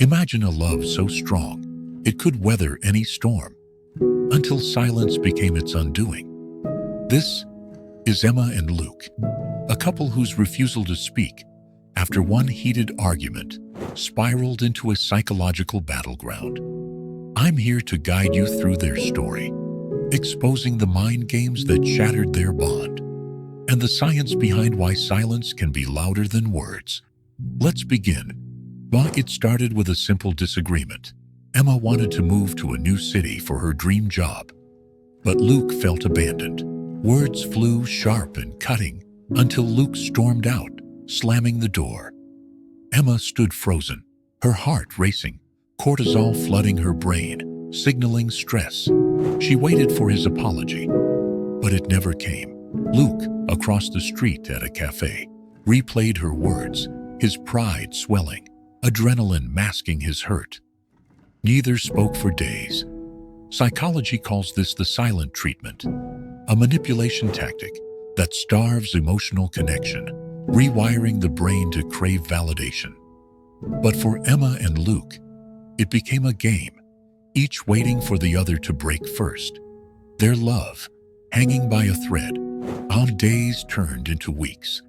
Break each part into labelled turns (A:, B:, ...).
A: Imagine a love so strong it could weather any storm, until silence became its undoing. This is Emma and Luke, a couple whose refusal to speak after one heated argument spiraled into a psychological battleground. I'm here to guide you through their story, exposing the mind games that shattered their bond, and the science behind why silence can be louder than words. Let's begin. It started with a simple disagreement. Emma wanted to move to a new city for her dream job, but Luke felt abandoned. Words flew sharp and cutting until Luke stormed out, slamming the door. Emma stood frozen, her heart racing, cortisol flooding her brain, signaling stress. She waited for his apology, but it never came. Luke, across the street at a cafe, replayed her words, his pride swelling, adrenaline masking his hurt. Neither spoke for days. Psychology calls this the silent treatment, a manipulation tactic that starves emotional connection, rewiring the brain to crave validation. But for Emma and Luke, it became a game, each waiting for the other to break first. Their love, hanging by a thread, on days turned into weeks.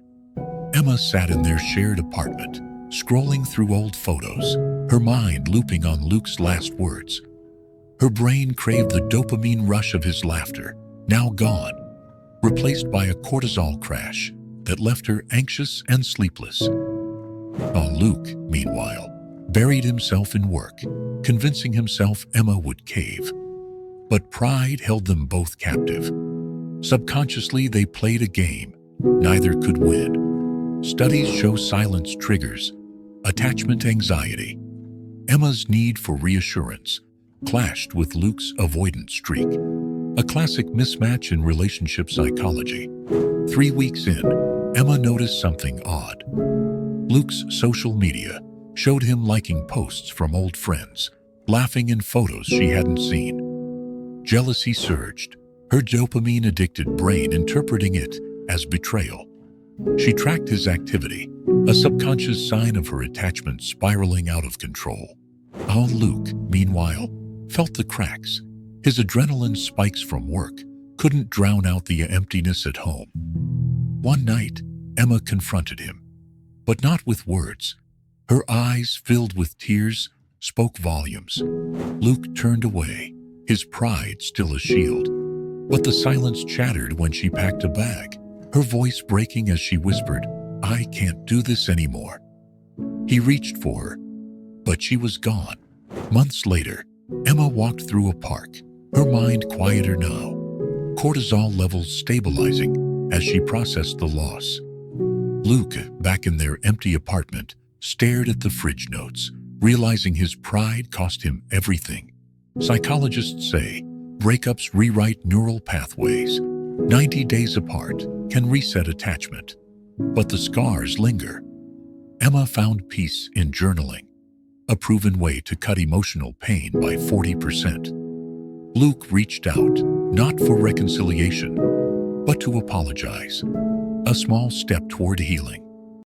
A: Emma sat in their shared apartment, scrolling through old photos, her mind looping on Luke's last words. Her brain craved the dopamine rush of his laughter, now gone, replaced by a cortisol crash that left her anxious and sleepless. Luke, meanwhile, buried himself in work, convincing himself Emma would cave. But pride held them both captive. Subconsciously, they played a game. Neither could win. Studies show silence triggers attachment anxiety. Emma's need for reassurance clashed with Luke's avoidance streak, a classic mismatch in relationship psychology. 3 weeks in, Emma noticed something odd. Luke's social media showed him liking posts from old friends, laughing in photos she hadn't seen. Jealousy surged, her dopamine-addicted brain interpreting it as betrayal. She tracked his activity, a subconscious sign of her attachment spiraling out of control. Luke, meanwhile, felt the cracks. His adrenaline spikes from work couldn't drown out the emptiness at home. One night, Emma confronted him, but not with words. Her eyes, filled with tears, spoke volumes. Luke turned away, his pride still a shield. But the silence chattered when she packed a bag, her voice breaking as she whispered, "I can't do this anymore." He reached for her, but she was gone. Months later, Emma walked through a park, her mind quieter now, cortisol levels stabilizing as she processed the loss. Luke, back in their empty apartment, stared at the fridge notes, realizing his pride cost him everything. Psychologists say breakups rewrite neural pathways. 90 days apart can reset attachment, but the scars linger. Emma found peace in journaling, a proven way to cut emotional pain by 40%. Luke reached out, not for reconciliation, but to apologize, a small step toward healing.